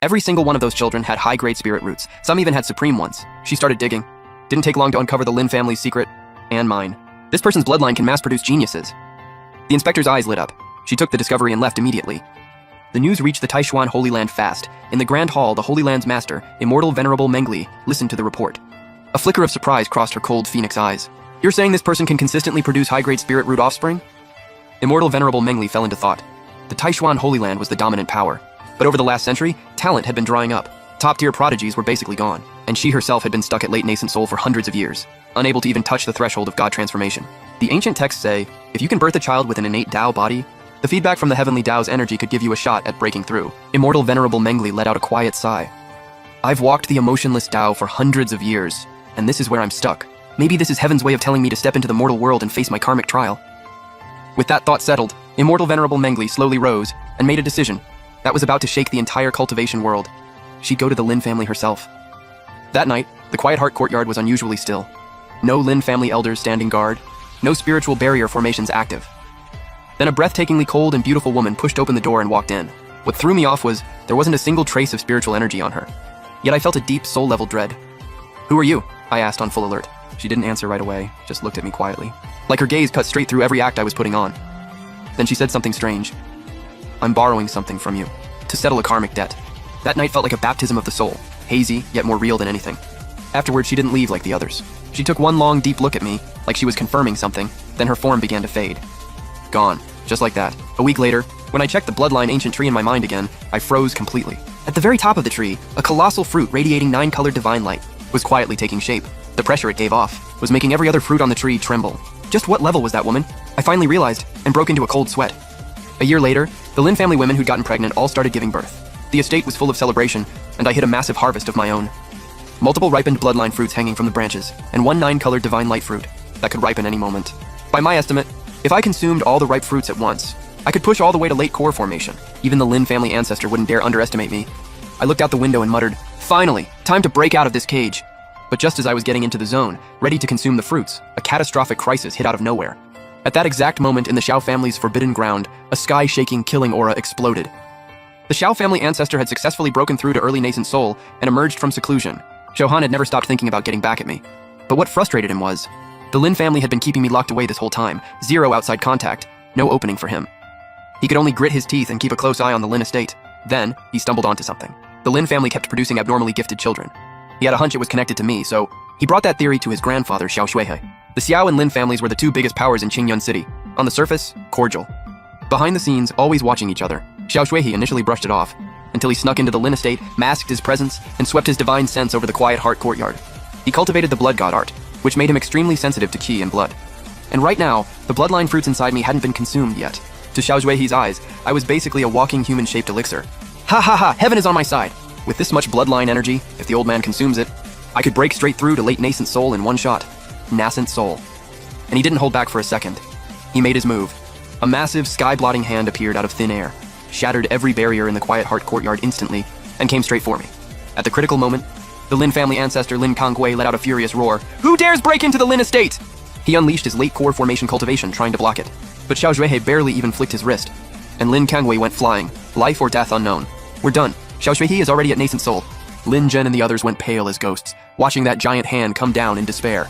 Every single one of those children had high-grade spirit roots. Some even had supreme ones. She started digging. Didn't take long to uncover the Lin family's secret, and mine. This person's bloodline can mass-produce geniuses. The inspector's eyes lit up. She took the discovery and left immediately. The news reached the Taishuan Holy Land fast. In the Grand Hall, the Holy Land's master, Immortal Venerable Mengli, listened to the report. A flicker of surprise crossed her cold phoenix eyes. You're saying this person can consistently produce high-grade spirit root offspring? Immortal Venerable Mengli fell into thought. The Taishuan Holy Land was the dominant power. But over the last century, talent had been drying up. Top-tier prodigies were basically gone, and she herself had been stuck at late nascent soul for hundreds of years, unable to even touch the threshold of God transformation. The ancient texts say, if you can birth a child with an innate Tao body, the feedback from the heavenly Tao's energy could give you a shot at breaking through. Immortal Venerable Mengli let out a quiet sigh. I've walked the emotionless Tao for hundreds of years, and this is where I'm stuck. Maybe this is heaven's way of telling me to step into the mortal world and face my karmic trial. With that thought settled, Immortal Venerable Mengli slowly rose and made a decision that was about to shake the entire cultivation world. She'd go to the Lin family herself. That night, the Quiet Heart courtyard was unusually still. No Lin family elders standing guard, no spiritual barrier formations active. Then a breathtakingly cold and beautiful woman pushed open the door and walked in. What threw me off was there wasn't a single trace of spiritual energy on her. Yet I felt a deep soul-level dread. Who are you? I asked on full alert. She didn't answer right away, just looked at me quietly, like her gaze cut straight through every act I was putting on. Then she said something strange. I'm borrowing something from you, to settle a karmic debt. That night felt like a baptism of the soul, hazy, yet more real than anything. Afterward, she didn't leave like the others. She took one long, deep look at me, like she was confirming something, then her form began to fade. Gone, just like that. A week later, when I checked the bloodline ancient tree in my mind again, I froze completely. At the very top of the tree, a colossal fruit radiating 9-colored divine light was quietly taking shape. The pressure it gave off was making every other fruit on the tree tremble. Just what level was that woman? I finally realized, and broke into a cold sweat. A year later, the Lin family women who'd gotten pregnant all started giving birth. The estate was full of celebration, and I hit a massive harvest of my own. Multiple ripened bloodline fruits hanging from the branches, and one 9-colored divine light fruit that could ripen any moment. By my estimate, if I consumed all the ripe fruits at once, I could push all the way to late core formation. Even the Lin family ancestor wouldn't dare underestimate me. I looked out the window and muttered, finally, time to break out of this cage. But just as I was getting into the zone, ready to consume the fruits, a catastrophic crisis hit out of nowhere. At that exact moment in the Xiao family's forbidden ground, a sky-shaking killing aura exploded. The Xiao family ancestor had successfully broken through to early nascent soul and emerged from seclusion. Xiaohan had never stopped thinking about getting back at me. But what frustrated him was, the Lin family had been keeping me locked away this whole time, zero outside contact, no opening for him. He could only grit his teeth and keep a close eye on the Lin estate. Then, he stumbled onto something. The Lin family kept producing abnormally gifted children. He had a hunch it was connected to me, so he brought that theory to his grandfather, Xiao Shuihe. The Xiao and Lin families were the two biggest powers in Qingyun City. On the surface, cordial. Behind the scenes, always watching each other, Xiao Shuihe initially brushed it off, until he snuck into the Lin estate, masked his presence, and swept his divine sense over the Quiet Heart courtyard. He cultivated the blood god art, which made him extremely sensitive to qi and blood. And right now, the bloodline fruits inside me hadn't been consumed yet. To Xiao Shuihe's eyes, I was basically a walking human-shaped elixir. Ha ha ha, heaven is on my side! With this much bloodline energy, if the old man consumes it, I could break straight through to late nascent soul in one shot. Nascent soul. And he didn't hold back for a second. He made his move. A massive, sky-blotting hand appeared out of thin air, shattered every barrier in the Quiet Heart courtyard instantly, and came straight for me. At the critical moment, the Lin family ancestor Lin Kangwei let out a furious roar. Who dares break into the Lin estate? He unleashed his late core formation cultivation, trying to block it. But Xiao Shuihe barely even flicked his wrist, and Lin Kangwei went flying, life or death unknown. We're done. Xiao Shuihe is already at nascent soul. Lin Zhen and the others went pale as ghosts, watching that giant hand come down in despair.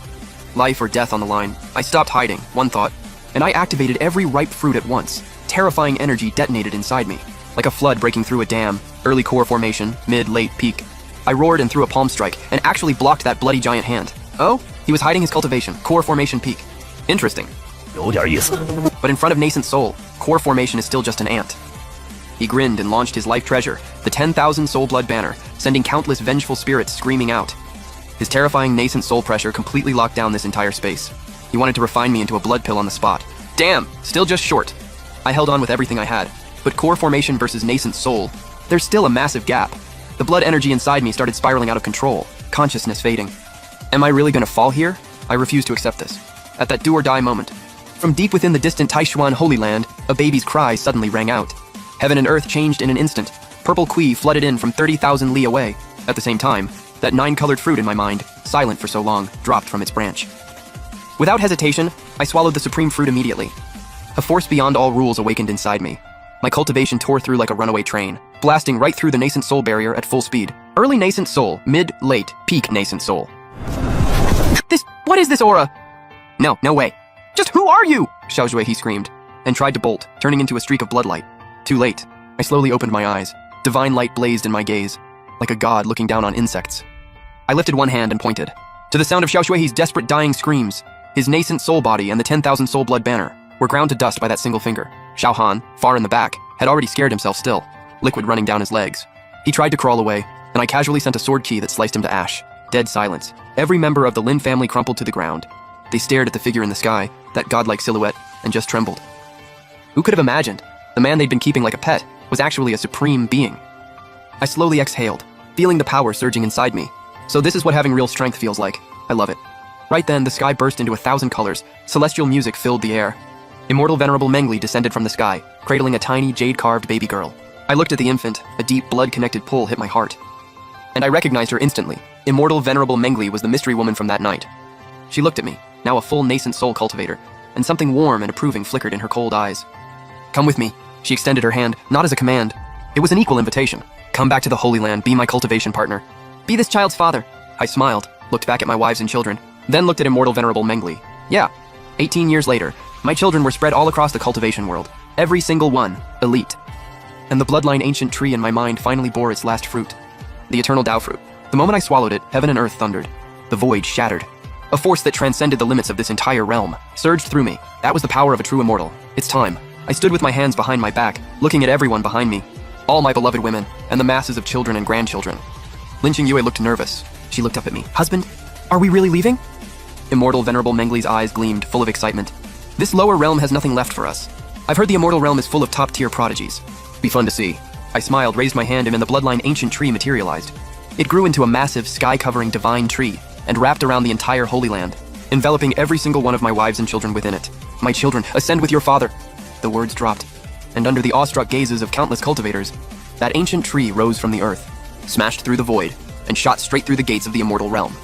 Life or death on the line. I stopped hiding, one thought, and I activated every ripe fruit at once. Terrifying energy detonated inside me, like a flood breaking through a dam, early core formation, mid, late, peak. I roared and threw a palm strike, and actually blocked that bloody giant hand. Oh? He was hiding his cultivation, core formation peak. Interesting. But in front of nascent soul, core formation is still just an ant. He grinned and launched his life treasure, the 10,000 soul blood banner, sending countless vengeful spirits screaming out. His terrifying nascent soul pressure completely locked down this entire space. He wanted to refine me into a blood pill on the spot. Damn, still just short. I held on with everything I had, but core formation versus nascent soul, there's still a massive gap. The blood energy inside me started spiraling out of control, consciousness fading. Am I really gonna fall here? I refused to accept this. At that do-or-die moment, from deep within the distant Taishuan Holy Land, a baby's cry suddenly rang out. Heaven and earth changed in an instant. Purple Qi flooded in from 30,000 li away. At the same time, that 9-colored fruit in my mind, silent for so long, dropped from its branch. Without hesitation, I swallowed the supreme fruit immediately. A force beyond all rules awakened inside me. My cultivation tore through like a runaway train. blasting right through the nascent soul barrier at full speed. Early nascent soul, mid, late, peak nascent soul. What is this aura? No way. Just who are you? Xiao Zhui, he screamed, and tried to bolt, turning into a streak of bloodlight. Too late. I slowly opened my eyes. Divine light blazed in my gaze, like a god looking down on insects. I lifted one hand and pointed. To the sound of Xiao Shui's desperate dying screams, his nascent soul body and the 10,000 soul blood banner were ground to dust by that single finger. Xiao Han, far in the back, had already scared himself still, liquid running down his legs. He tried to crawl away, and I casually sent a sword key that sliced him to ash. Dead silence. Every member of the Lin family crumpled to the ground. They stared at the figure in the sky, that godlike silhouette, and just trembled. Who could have imagined? The man they'd been keeping like a pet was actually a supreme being. I slowly exhaled, feeling the power surging inside me. So this is what having real strength feels like. I love it. Right then, the sky burst into 1,000 colors. Celestial music filled the air. Immortal Venerable Mengli descended from the sky, cradling a tiny jade-carved baby girl. I looked at the infant. A deep, blood-connected pull hit my heart. And I recognized her instantly. Immortal Venerable Mengli was the mystery woman from that night. She looked at me, now a full nascent soul cultivator, and something warm and approving flickered in her cold eyes. Come with me. She extended her hand, not as a command. It was an equal invitation. Come back to the Holy Land, be my cultivation partner. Be this child's father. I smiled, looked back at my wives and children, then looked at Immortal Venerable Mengli. Yeah, 18 years later, my children were spread all across the cultivation world. Every single one, elite. And the bloodline ancient tree in my mind finally bore its last fruit. The eternal Dao fruit. The moment I swallowed it, heaven and earth thundered. The void shattered. A force that transcended the limits of this entire realm surged through me. That was the power of a true immortal. It's time. I stood with my hands behind my back, looking at everyone behind me. All my beloved women, and the masses of children and grandchildren. Lin Qingyue looked nervous. She looked up at me. Husband, are we really leaving? Immortal Venerable Mengli's eyes gleamed, full of excitement. This lower realm has nothing left for us. I've heard the immortal realm is full of top-tier prodigies. Be fun to see. I smiled, raised my hand, and then the bloodline ancient tree materialized. It grew into a massive, sky-covering divine tree, and wrapped around the entire Holy Land, enveloping every single one of my wives and children within it. My children, ascend with your father. The words dropped, and under the awestruck gazes of countless cultivators, that ancient tree rose from the earth, smashed through the void, and shot straight through the gates of the immortal realm.